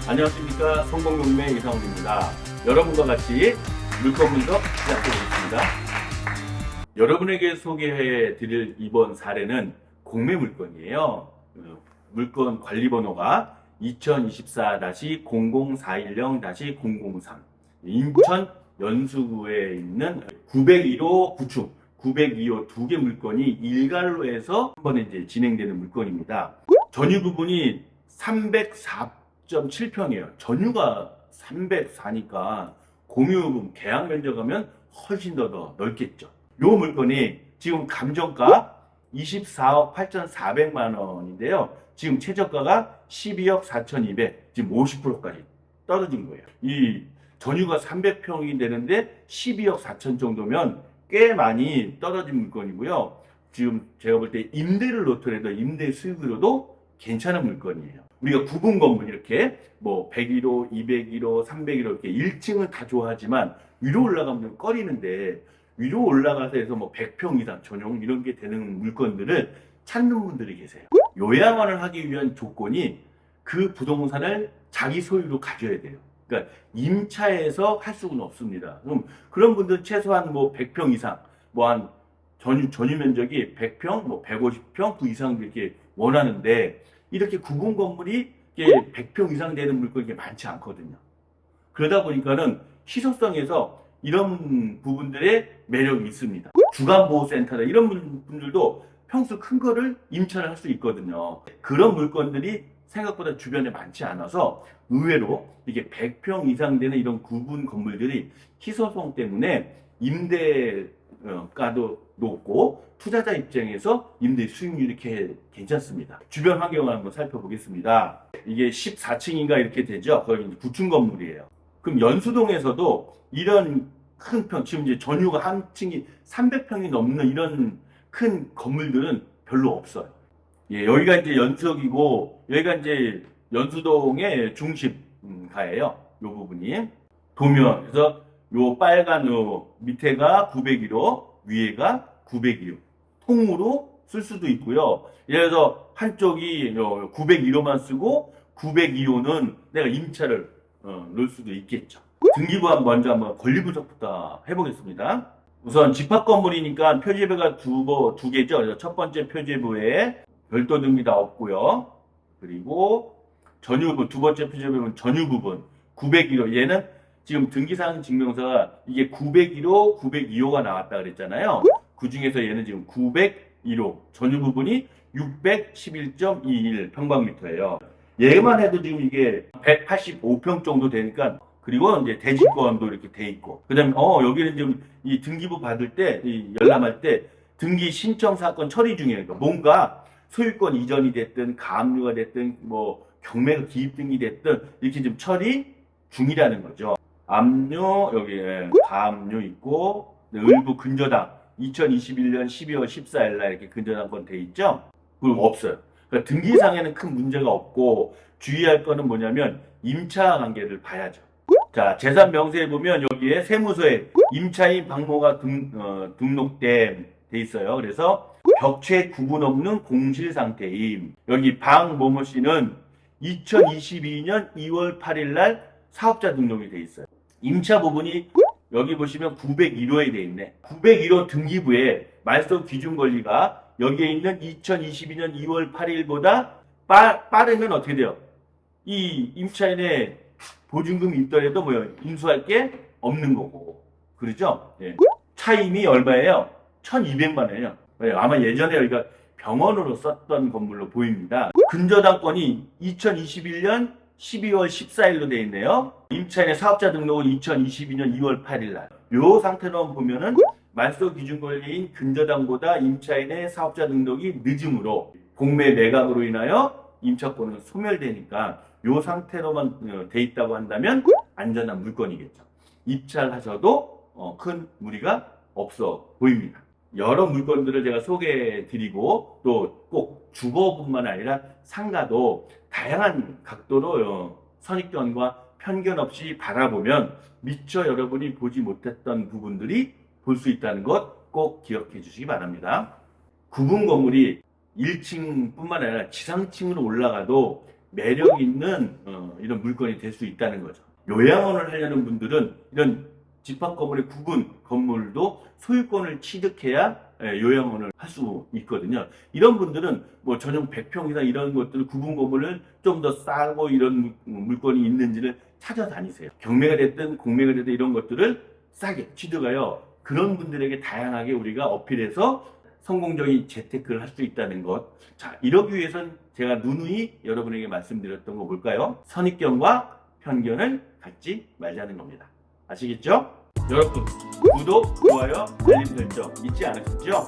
안녕하십니까. 성공경매 이상훈입니다. 여러분과 같이 물건 분석 시작해보겠습니다. 여러분에게 소개해 드릴 이번 사례는 공매 물건이에요. 물건 관리번호가 2024-00410-003 인천 연수구에 있는 901호 구축 902호 두 개 물건이 일괄로 해서 한 번에 이제 진행되는 물건입니다. 전유 부분이 304.7평이에요. 전유가 304니까 공유 계약 면적하면 훨씬 더 넓겠죠. 요 물건이 지금 감정가 24억 8,400만 원인데요. 지금 최저가가 12억 4,200, 지금 50%까지 떨어진 거예요. 이 전유가 300평이 되는데 12억 4천 정도면 꽤 많이 떨어진 물건이고요. 지금 제가 볼 때 임대를 놓더라도 임대 수익으로도 괜찮은 물건이에요. 우리가 구분 건물 이렇게 뭐 101호, 201호, 301호 이렇게 1층은 다 좋아하지만 위로 올라가면 꺼리는데 위로 올라가서 해서 뭐 100평 이상 전용 이런 게 되는 물건들을 찾는 분들이 계세요. 요양원을 하기 위한 조건이 그 부동산을 자기 소유로 가져야 돼요. 그러니까 임차해서 할 수는 없습니다. 그럼 그런 분들 최소한 뭐 100평 이상, 뭐 한 전유 면적이 100평, 뭐 150평 그 이상 이렇게 원하는데 이렇게 구분 건물이 100평 이상 되는 물건이 많지 않거든요. 그러다 보니까는 희소성에서 이런 부분들의 매력이 있습니다. 주간보호센터나 이런 분들도 평수 큰 거를 임차를 할 수 있거든요. 그런 물건들이 생각보다 주변에 많지 않아서 의외로 이게 100평 이상 되는 이런 구분 건물들이 희소성 때문에 임대가도 높고 투자자 입장에서 임대 수익률이 이렇게 괜찮습니다. 주변 환경을 한번 살펴보겠습니다. 이게 14층인가 이렇게 되죠. 거기 이제 구층 건물이에요. 그럼 연수동에서도 이런 큰 평, 지금 이제 전유가 한 층이 300평이 넘는 이런 큰 건물들은 별로 없어요. 예, 여기가 이제 연석이고 여기가 이제 연수동의 중심가예요. 요 부분이 도면. 그래서 요 빨간 요 밑에가 901호, 위에가 902호. 통으로 쓸 수도 있고요. 예를 들어서 한쪽이 901호만 쓰고 902호는 내가 임차를 넣을 수도 있겠죠. 등기부 먼저 한번 권리분석부터 해보겠습니다. 우선 집합 건물이니까 표지부가 두 개죠. 그래서 첫 번째 표지부에 별도 등기 다 없고요. 그리고 전유부 두 번째 표지부는 전유 부분 901호 얘는 지금 등기상 증명서가 이게 901호, 902호가 나왔다 그랬잖아요. 그 중에서 얘는 지금 901호 전유 부분이 611.21 평방미터예요. 얘만 해도 지금 이게 185평 정도 되니까 그리고 이제 대지권도 이렇게 돼 있고 그다음에 여기는 지금 이 등기부 받을 때 이 열람할 때 등기 신청 사건 처리 중이에요. 뭔가 소유권 이전이 됐든 가압류가 됐든 뭐 경매가 기입 등기 됐든 이렇게 지금 처리 중이라는 거죠. 압류 여기 가압류 있고 을부 근저당 2021년 12월 14일 날 이렇게 근저당권 돼 있죠. 그리고 없어요. 그러니까 등기상에는 큰 문제가 없고 주의할 거는 뭐냐면 임차 관계를 봐야죠. 자, 재산 명세에 보면 여기에 세무서에 임차인 방모가 등록돼 있어요. 그래서 벽체 구분 없는 공실 상태임. 여기 방모모 씨는 2022년 2월 8일 날 사업자 등록이 돼 있어요. 임차 부분이 여기 보시면 901호에 돼 있네. 901호 등기부에 말소 기준 권리가 여기에 있는 2022년 2월 8일보다 빠르면 어떻게 돼요? 이 임차인의 보증금이 있더라도 인수할 게 없는 거고. 그렇죠? 예. 차임이 얼마예요? 1,200만 원이에요. 아마 예전에 여기가 병원으로 썼던 건물로 보입니다. 근저당권이 2021년 12월 14일로 되어 있네요. 임차인의 사업자 등록은 2022년 2월 8일 날. 요 상태로 보면은 말소 기준 권리인 근저당보다 임차인의 사업자 등록이 늦음으로 공매 매각으로 인하여 임차권은 소멸되니까 요 상태로만 돼 있다고 한다면 안전한 물건이겠죠. 입찰 하셔도 큰 무리가 없어 보입니다. 여러 물건들을 제가 소개해 드리고 또 꼭 주거뿐만 아니라 상가도 다양한 각도로 선입견과 편견 없이 바라보면 미처 여러분이 보지 못했던 부분들이 볼 수 있다는 것 꼭 기억해 주시기 바랍니다. 구분 건물이 1층뿐만 아니라 지상층으로 올라가도 매력 있는 이런 물건이 될 수 있다는 거죠. 요양원을 하려는 분들은 이런 집합 건물의 구분 건물도 소유권을 취득해야 요양원을 할 수 있거든요. 이런 분들은 뭐 전용 100평 이상 이런 것들 구분 건물을 좀 더 싸고 이런 물건이 있는지를 찾아다니세요. 경매가 됐든 공매가 됐든 이런 것들을 싸게 취득하여 그런 분들에게 다양하게 우리가 어필해서 성공적인 재테크를 할 수 있다는 것. 자, 이러기 위해선 제가 누누이 여러분에게 말씀드렸던 거 뭘까요? 선입견과 편견을 갖지 말자는 겁니다. 아시겠죠? 여러분, 구독, 좋아요, 알림 설정 잊지 않으셨죠?